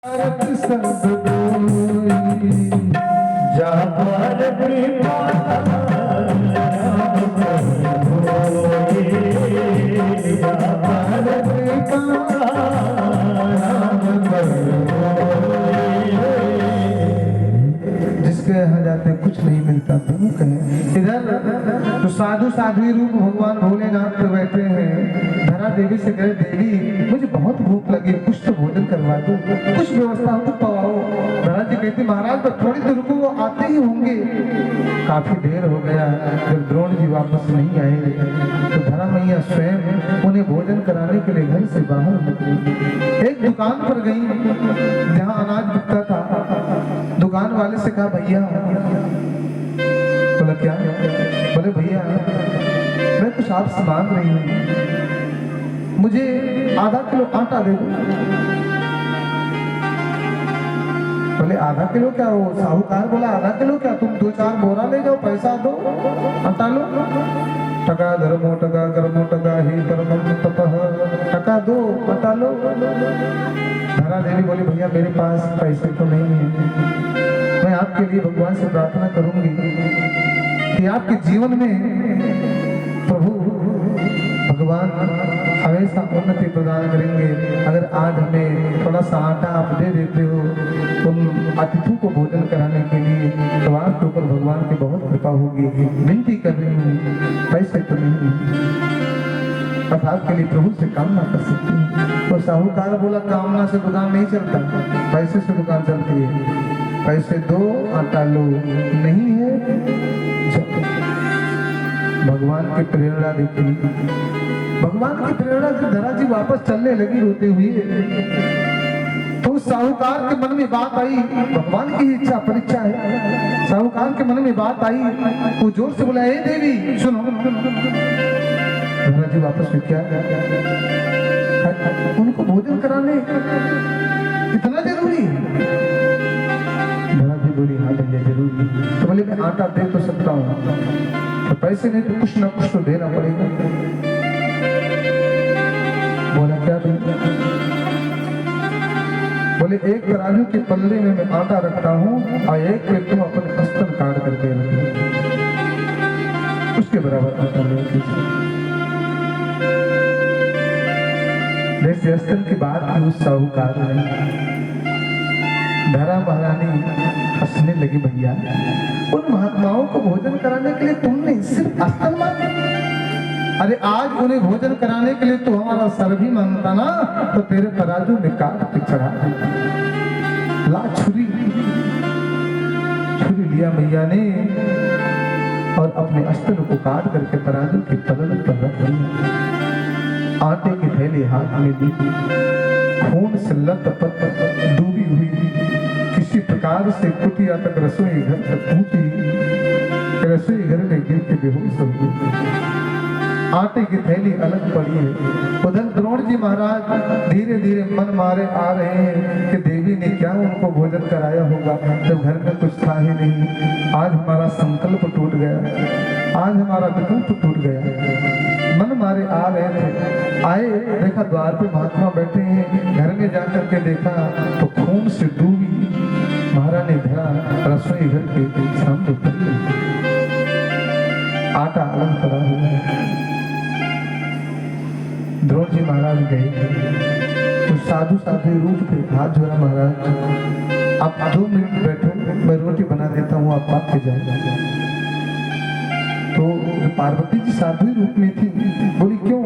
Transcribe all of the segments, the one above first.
जिसके यहाँ जाते कुछ नहीं मिलता प्रभु कहे। इधर तो साधु साध्वी रूप भगवान भोलेनाथ पे बैठे हैं। धरा देवी से कहे, देवी मुझे बहुत भूख लगी, कुछ तो भोजन करवा दो, कुछ व्यवस्था हो तो पवाओ। धरा जी कहती, महाराज पर थोड़ी देर रुको, वो आते ही होंगे। काफी देर हो गया, जब द्रोण जी वापस नहीं आए तो धरा मैया स्वयं उन्हें भोजन कराने के लिए घर से बाहर निकली। एक दुकान पर गई जहाँ अनाज बिकता था। दुकान वाले से कहा, भैया। बोला क्या? बोले भैया मैं कुछ आपसे मांग रही हूँ, मुझे आधा किलो आटा दे दो। बोले आधा किलो क्या? वो साहूकार बोला आधा किलो क्या, तुम 2-4 बोरा ले जाओ, पैसा दो, आटा लो। टका धर्मो टका कर्मो टका ही परमं तपः, टका दो, आटा लो। धरा देवी बोली, भैया मेरे पास पैसे तो नहीं है, मैं आपके लिए भगवान से प्रार्थना करूंगी कि आपके जीवन में प्रभु भगवान हमेशा उन्नति प्रदान करेंगे। अगर आज हमें थोड़ा सा आटा आप दे देते हो उन अतिथि को भोजन कराने के लिए, तो आपके ऊपर भगवान की बहुत कृपा होगी। विनती कर रही हूँ, पैसे तो नहीं बस आपके लिए प्रभु से कामना कर सकती हूँ। तो साहूकार बोला, कामना से दुकान नहीं चलता, पैसे से दुकान चलती है। पैसे दो, आटा लो, नहीं है भगवान की प्रेरणा देखी। भगवान की प्रेरणा से धरा जी वापस चलने लगी रोते हुए। तो साहूकार के मन में बात आई, भगवान की इच्छा परीक्षा है। साहूकार के मन में बात आई, वो जोर से बोला, ए देवी सुनो। धरा जी वापस में क्या, उनको भोजन कराने इतना जरूरी है? धरा जी बोली, हाँ भैया जरूरी। तो बोले मैं आटा दे तो सकता हूँ, तो पैसे नहीं तो कुछ ना कुछ तो देना पड़ेगा। बोला क्या भैया? बोले एक तराजू के पल्ले में मैं आटा रखता हूँ और एक पे तुम अपने अस्तर काट करके रखो, उसके बराबर आटा ले लीजिए। जैसे अस्तर की बात की उस साहूकार ने, धरा महारानी हंसने लगी। भैया उन महात्माओं को भोजन कराने के लिए तुमने सिर्फ अस्तर मांगा? अरे आज उन्हें भोजन कराने के लिए तो हमारा सर भी मांगता ना, तो तेरे तराजू में काट के चढ़ा ला। छुरी लिया मैया ने और अपने अस्तर को काट करके तराजू के तलवे पर रख दिया। आटे की थैली हाथ में दी, खून से लथपथ डूबी हुई, किसी प्रकार से कुटिया तक रसोई घर तक पहुंची। रसोई घर में गिर के बेहोश हो गई। आटे की थैली अलग पड़ी है। उधर द्रोण जी महाराज धीरे धीरे मन मारे आ रहे हैं कि देवी ने क्या उनको भोजन कराया होगा जब घर में कुछ था ही नहीं। आज हमारा संकल्प टूट गया, आज हमारा विकल्प टूट गया। मन मारे आ रहे थे, आए देखा द्वार पे महात्मा बैठे हैं। घर में जाकर के देखा तो खून से डूबी महारानी धरा रसोई घर के सामने पड़ी, आटा अलग पड़ा हुआ है। द्रोण जी महाराज गए तो साधु साधु रूप थे, हाथ जोड़ा, महाराज आप 2 मिनट बैठो, मैं रोटी बना देता हूँ, आप बात के जाएगा। तो पार्वती जी साधु रूप में थी, बोली क्यों?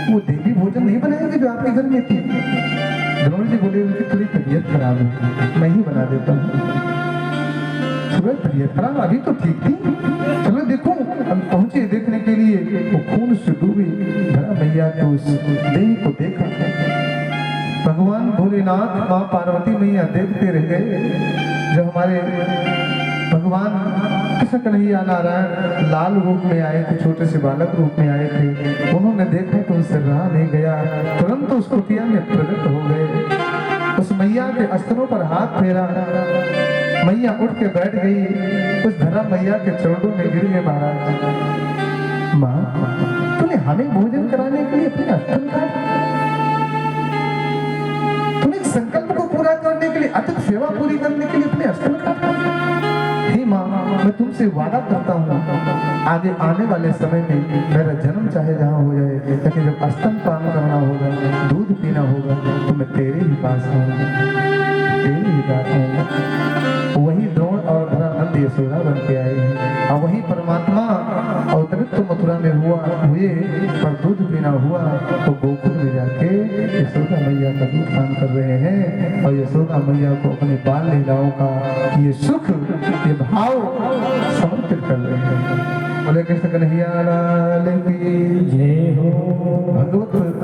वो देवी भोजन नहीं बनाएंगे जो आपके घर में थी? द्रोण जी बोले, उनकी थोड़ी तबीयत खराब है, मैं ही बना देता हूँ। सुबह तबीयत खराब, अभी तो ठीक थी, चलो देखो। हम पहुंचे देखने के लिए, वो खून से डूबी धरा मैया के उस देह को देखा। भगवान भोलेनाथ माँ पार्वती मैया देखते रह गए। जब हमारे भगवान कृष्ण कन्हैया नारायण लाल रूप में आए थे, छोटे से बालक रूप में आए थे, उन्होंने देखा तो उनसे रहा नहीं गया, तुरंत उस कुटिया में प्रकट हो गए। उस मैया के अस्त्रों पर हाथ फेरा, मैया उठ के बैठ गई, उस धरा मैया के चरणों में गिर गए। महाराज, माँ तूने हमें भोजन कराने के लिए अपने अस्त्र काट, सेवा पूरी करने के लिए अपने स्तन काटा। हे माँ, मैं तुमसे वादा करता हूँ आगे आने वाले समय में मेरा जन्म चाहे जहाँ हो जाए, लेकिन जब स्तन पान करना होगा, दूध पीना होगा, तो मैं तेरे ही पास आऊंगा, तेरे ही पास आऊंगा। वही द्रोण और धरानंद यशोदा बन के आए हैं, और वही परमात्मा अवतरित तो मथुरा में हुए, पर दूध पीना हुआ तो गोकुल में जाके यशोदा मैया का दूध पान कर रहे हैं, और यशोदा मैया को अपने बाल लीलाओं का ये सुख, ये भाव समर्पित कर रहे हैं। बोले कृष्ण कन्हैया लाल की जय हो। भगवत